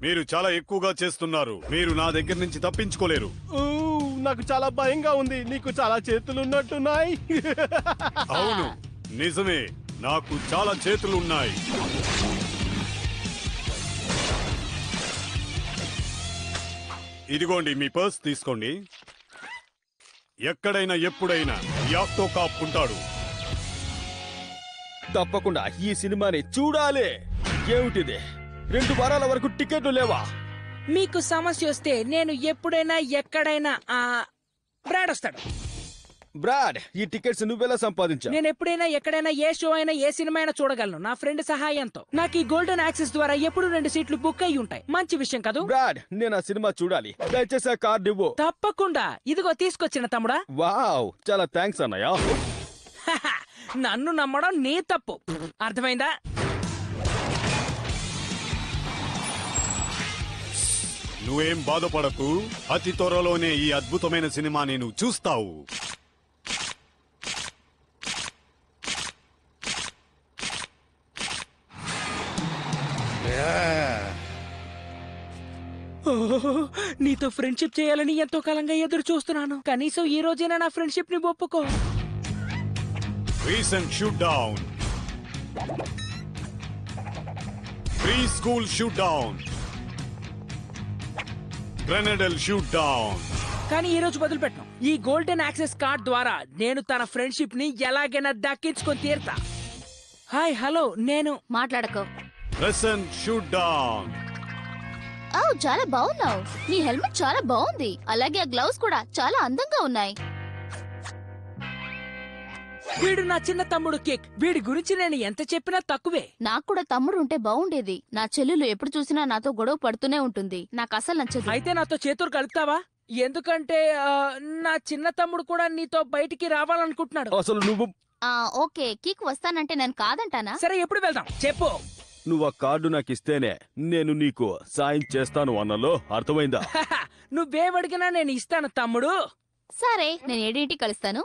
మీరు చాలా ఎక్కువగా చేస్తున్నారు. మీరు నా దగ్గర నుంచి తప్పించుకోలేరు. నాకు చాలా భయంగా ఉంది. నీకు చాలా చేతులున్నట్టున్నాయి. అవును, నిజమే, నాకు చాలా చేతులున్నాయి. ఇదిగోండి మీ పర్స్ తీసుకోండి. ఎక్కడైనా ఎప్పుడైనా ఈ ఆక్టోకాప్ ఉంటాడు. తప్పకుండా ఈ సినిమాని చూడాలి. ఏమిటిది, 2 వారాల వరకు టికెట్లు లేవా? మీకు సమస్య వస్తే నేను ఎప్పుడైనా ఎక్కడైనా బ్రాడ్ వస్తాడు. బ్రాడ్, ఈ టికెట్స్ నువ్వెలా సంపాదించావు? నేను ఎప్పుడైనా ఎక్కడైనా ఏ షో అయినా ఏ సినిమా అయినా చూడగలను నా ఫ్రెండ్ సహాయంతో. నాకు ఈ గోల్డెన్ యాక్సెస్ ద్వారా ఎప్పుడు 2 సీట్లు బుక్ అయి ఉంటాయి. మంచి విషయం కాదు? బ్రాడ్, నేను ఆ సినిమా చూడాలి. దయచేసి ఆ కార్డు ఇవ్వు. తప్పకుండా. ఇదిగో తీసుకొచ్చిన తమ్ముడా. వావ్, చాలా థ్యాంక్స్ అన్నయ్య. నన్ను నమ్మడం నీ తప్పు, అర్థమైందా? నువ్వేం బాధపడకు, అతి త్వరలోనే ఈ అద్భుతమైన సినిమా నేను చూస్తావు. నీతో ఫ్రెండ్షిప్ చేయాలని ఎంతో కాలంగా ఎదురు చూస్తున్నాను. కనీసం ఈ రోజైనా నా ఫ్రెండ్షిప్ ని ఒప్పుకో. Recent shoot down, pre school shoot down, గ్రెనేడల్ షూట్ డౌన్. కానీ ఈ రోజు వదిలిపెట్టను. ఈ గోల్డెన్ యాక్సెస్ కార్డ్ ద్వారా నేను తన ఫ్రెండ్షిప్ ని ఎలాగైనా దక్కించుకొని తీరుతా. హాయ్, హలో, నేను మాట్లాడకో. Recent shoot down. చాలా బాగున్నావు. నీ హెల్మెట్ చాలా బాగుంది. అలాగే ఆ గ్లౌస్ కూడా చాలా అందంగా ఉన్నాయి. వీడు నా చిన్న తమ్ముడు కిక్. వీడి గురించి నేను ఎంత చెప్పినా తక్కువే. నాకు కూడా తమ్ముడు ఉంటే బాగుండేది. నా చెల్లెలు ఎప్పుడు చూసినా నాతో గొడవ పడుతూనే ఉంటుంది. నాకు అసలు నచ్చదు. అయితే నాతో చేతులు కలుపుతావా? ఎందుకంటే నా చిన్న తమ్ముడు కూడా నీతో బయటికి రావాలనుకుంటున్నాడు. అసలు నువ్వు ఓకే, కిక్ వస్తానంటే నేను కాదంటానా? సరే, ఎప్పుడు వెళ్దాం చెప్పు. నువ్వు ఆ కార్డు నాకు ఇస్తేనే నేను నీకు సాయం చేస్తాను అన్నలో అర్థమైందా? నువ్వేమడిగినా నేను ఇస్తాను తమ్ముడు. సరే, నేను 7 కలుస్తాను.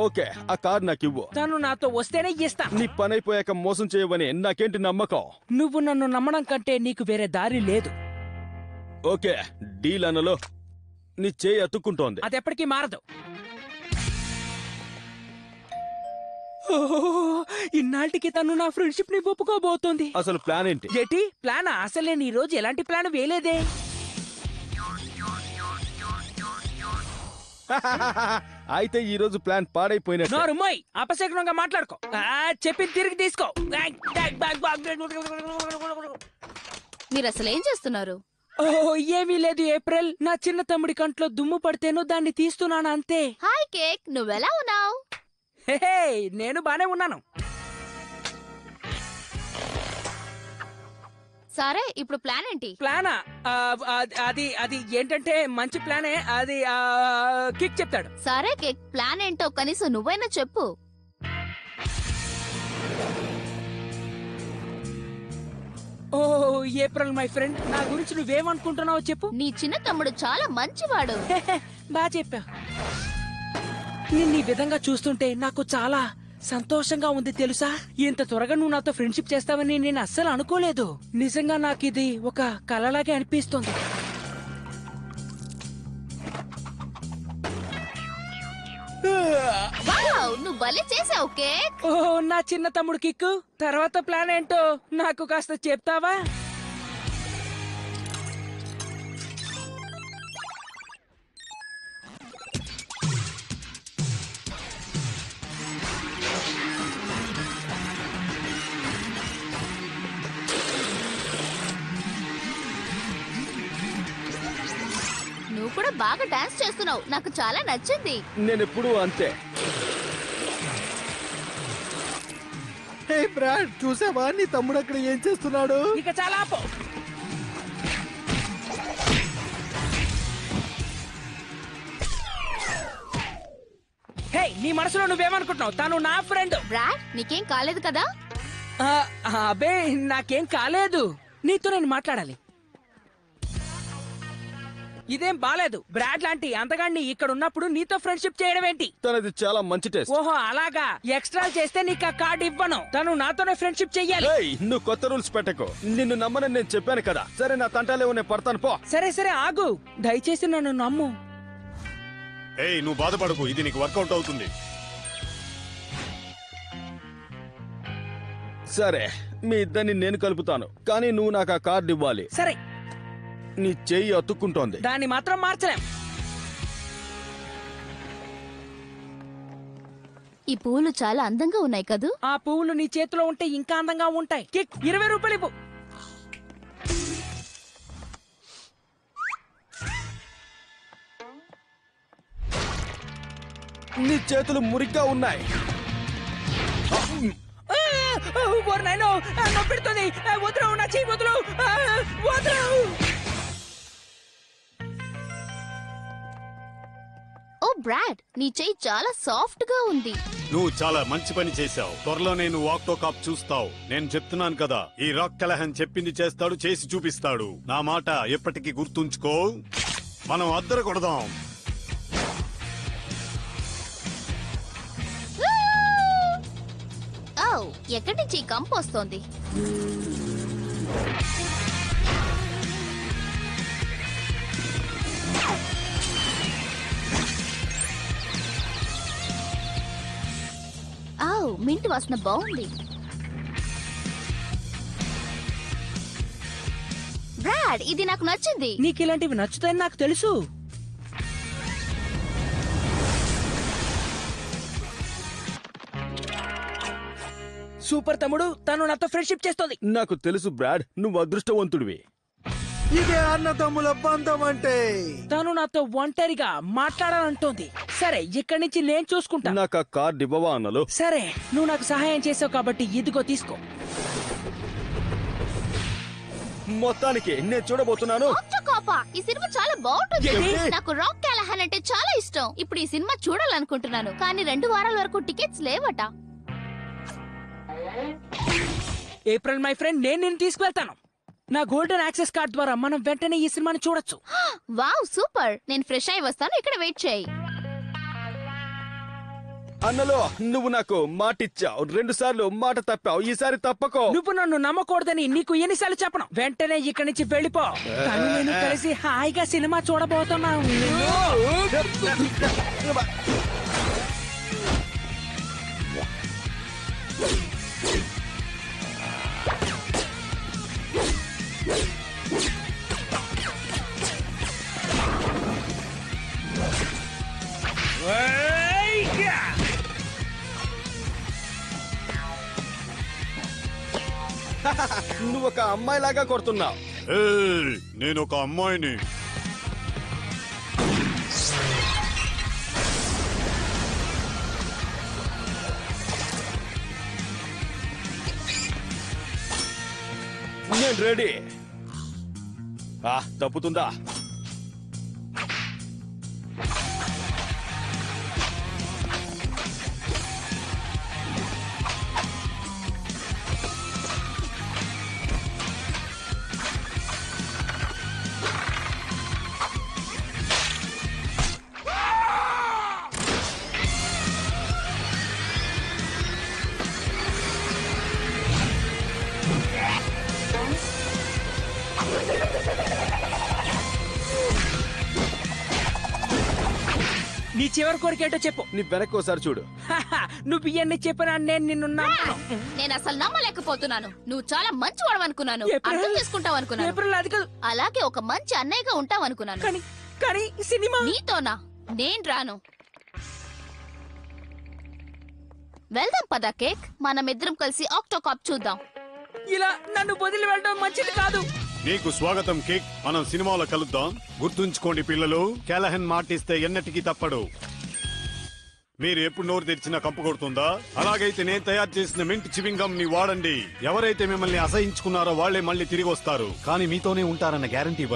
ఓకే, ఆ కార్డు నాకు ఇవ్వు. తను నాతో వస్తేనే ఇస్తా. నీ పని అయిపోయాక మోసం చేయవని నాకేంటి నమ్మకం? నువ్వు నన్ను నమ్మడం కంటే నీకు వేరే దారి లేదు. ఓకే, డీల్ అన్నలో నీ చేయి అతుక్కుంటోంది. అదెప్పటికీ మారదు. ఇన్నాళ్ళకి తను నా ఫ్రెండ్షిప్ ని ఒప్పుకోబోతోంది. అసలు ప్లాన్ ఏంటి? ఏటి ప్లాన్? అసలు నేను ఈ రోజు ఎలాంటి ప్లాన్ వేయలేదే. అయితే ఈ రోజు ప్లాన్ పాడైపోయినట్టు. నోరుమోయ్, అపశకునంగా మాట్లాడుకో. చెప్పి తిరిగి తీసుకో. మీరు అసలు ఏం చేస్తున్నారు? ఏమీ లేదు ఏప్రిల్. నా చిన్న తమ్ముడి కంట్లో దుమ్ము పడితేను దాన్ని తీస్తున్నాను అంతే. హాయ్ కేక్, నువ్వెలా ఉన్నావు? నేను బానే ఉన్నాను. సరే, ఇప్పుడు ప్లాన్ ఏంటి? ప్లానా? అది ఏంటంటే మంచి ప్లానే. అది కిక్ చెప్తాడు. సరే కేక్, ప్లాన్ ఏంటో కనీసం నువ్వైనా చెప్పు. ఓ ఏప్రిల్ మై ఫ్రెండ్, నా గురించి నువ్వేమనుకుంటున్నావో చెప్పు. నీ చిన్న తమ్ముడు చాలా మంచివాడు. బాగా చెప్పా. నిన్ను ఈ విధంగా చూస్తుంటే నాకు చాలా సంతోషంగా ఉంది తెలుసా. ఇంత త్వరగా నువ్వు నాతో ఫ్రెండ్షిప్ చేస్తావని నేను అస్సలు అనుకోలేదు. నిజంగా నాకు ఇది ఒక కలలాగే అనిపిస్తుంది. నువ్వు భలే చేసావు కేక్. ఓ నా చిన్న తమ్ముడు కిక్కు, తర్వాత ప్లాన్ ఏంటో నాకు కాస్త చెప్తావా? నువ్వు కూడా బాగా డాన్స్ చేస్తున్నావు. నాకు చాలా నచ్చింది. నేను ఎప్పుడూ అంతే. హే బ్రాడ్, చూసావా నీ తమ్ముడు అక్కడ ఏం చేస్తున్నాడు? ఇక చాలా ఆపు. హే, నీ మనసులో నువ్వేమనుకుంటున్నావు? తను నా ఫ్రెండ్. బ్రాడ్, నీకేం కాలేదు కదా? అబే, నాకేం కాలేదు. నీతో నేను మాట్లాడాలి. ఇదేం బాలేదు. బ్రాడ్ లాంటి అందగాన్ని ఇక్కడ ఉన్నప్పుడు నీతో ఫ్రెండ్షిప్ చేయడం ఏంటి? తనది చాలా మంచి టేస్ట్. ఓహో అలాగా. ఎక్స్ట్రా చేస్తే నీకు ఆ కార్డు ఇవ్వను. తను నాతోనే ఫ్రెండ్షిప్ చెయ్యాలి. ఏయ్, నువ్వు కొత్త రూల్స్ పెట్టకు. నిన్ను నమ్మనని నేను చెప్పాను కదా. సరే, నా తంటాలేవో నేను పడతాను పో. సరే సరే ఆగు, దయచేసి నన్ను నమ్ము. ఏయ్ నువ్వు బాధపడకు, ఇది నీకు వర్కౌట్ అవుతుంది. సరే, మీ ఇద్దరిని నేను కలుపుతాను, కానీ నువ్వు నాకు ఆ కార్డు ఇవ్వాలి. సరే, నీ చెయ్యి అతుక్కుంటోంది. దాన్ని మాత్రం మార్చలేం. ఈ పువ్వులు చాలా అందంగా ఉన్నాయి కదూ. ఆ పువ్వులు నీ చేతిలో ఉంటే ఇంకా అందంగా ఉంటాయి. కిక్ 20 రూపాయలు ఇవ్వు. నీ చేతులు మురిగ్గా ఉన్నాయి. ఓరి నాయనో, నొప్పి పెడుతోంది. వదులు, నా చెయ్యి వదులు. వదులు. ఓ బ్రాడ్, నీ చెయ్యి చాలా సాఫ్ట్ గా ఉంది. నువ్వు చాలా మంచి పని చేశావు. త్వరలో నేను ఆక్టోకాప్ చూస్తావు. నేను చెప్తున్నాను కదా, ఈ రాక్ కలహన్ చెప్పింది చేస్తాడు, చేసి చూపిస్తాడు. నా మాట ఎప్పటికీ గుర్తుంచుకో. మనం అద్దరు కొడదాం. ఓ, ఎక్కడి నుంచి ఈ కంపు వస్తోంది? మింట్ వాసన బాగుంది. బ్రాడ్, ఇది నాకు నచ్చింది. నీకు ఇలాంటివి నచ్చుతాయని నాకు తెలుసు. సూపర్ తమ్ముడు, తను నాతో ఫ్రెండ్షిప్ చేస్తోంది. నాకు తెలుసు బ్రాడ్, నువ్వు అదృష్టవంతుడివి. ఇదే అన్నదమ్ముల బంధం అంటే. తను నాతో ఒంటరిగా మాట్లాడాలంటోంది. సరే, ఇక్కడి నుంచి నేను చూసుకుంటా. నాకు ఆ కార్డు ఇవ్వవా అన్నలు? సరే, నువ్వు నాకు సహాయం చేసావు కాబట్టి ఇదిగో తీసుకో. మొత్తానికి నేను చూడబోతున్నాను. ఆక్టోకాపా, ఈ సినిమా చాలా బాగుంటుంది. ఏంటి? నాకు రాక్ క్యాలహాన్ అంటే చాలా ఇష్టం. ఇప్పుడు ఈ సినిమా చూడాలనుకుంటున్నాను, కానీ 2 వారాల వరకు టికెట్స్ లేవట. ఏప్రిల్ మై ఫ్రెండ్, నేను నిన్ను తీసుకువెళ్తాను. నా గోల్డెన్ యాక్సెస్ కార్డ్ ద్వారా మనం వెంటనే ఈ సినిమాని చూడొచ్చు. Wow, super. నేను ఫ్రెష్ అయి వస్తాను, ఇక్కడ వెయిట్ చేయి. అన్నలో, నువ్వు నాకు మాట ఇచ్చావు. 2 సార్లు మాట తప్పావు. ఈసారి తప్పకో. నువ్వు నన్ను నమ్మకూడదని నీకు ఎన్నిసార్లు చెప్పను. వెంటనే ఇక్కడి నుంచి వెళ్ళిపో. తను నేను కలిసి హాయిగా సినిమా చూడబోతున్నాను. నువ్వు ఒక అమ్మాయిలాగా కొడుతున్నావు. ఏయ్, నేను ఒక అమ్మాయిని. నేను రెడీ. తప్పుతుందా? నీ చివరి కోరికేటో చెప్పు. నీ వెనక్కి ఒకసారి చూడు. నువ్వు ఇవన్నీ చెప్పినా నేను నిన్ను నమ్మను. నేను అసలు నమ్మలేకపోతున్నాను. నువ్వు చాలా మంచి వాడు అనుకున్నాను, ఏప్రిల్. అర్థం చేసుకుంటావు అనుకున్నాను, ఏప్రిల్ అది కాదు. అలాగే ఒక మంచి అన్నయ్యగా ఉంటావు అనుకున్నాను. కానీ సినిమా నీతోనా? నేను రాను. వెళ్దాం పదా కేక్. మనమిద్దరం కలిసి ఆక్టోకాప్ చూద్దాం. ఇలా నన్ను వదిలి వెళ్ళడం మంచిది కాదు. నీకు స్వాగతం కేక్. మనం సినిమాలో కలుద్దాం. గుర్తుంచుకోండి పిల్లలు, క్యాలహన్ మాటిస్తే ఎన్నటికీ తప్పడు. మీరు ఎప్పుడు నోరు తెరిచినా కంపు కొడుతుందా? అలాగైతే నేను తయారు చేసిన మింట్ చివింగ్ గమ్ ని వాడండి. ఎవరైతే మిమ్మల్ని అసహించుకున్నారో వాళ్లే మళ్ళీ తిరిగి వస్తారు, కానీ మీతోనే ఉంటారన్న గ్యారంటీ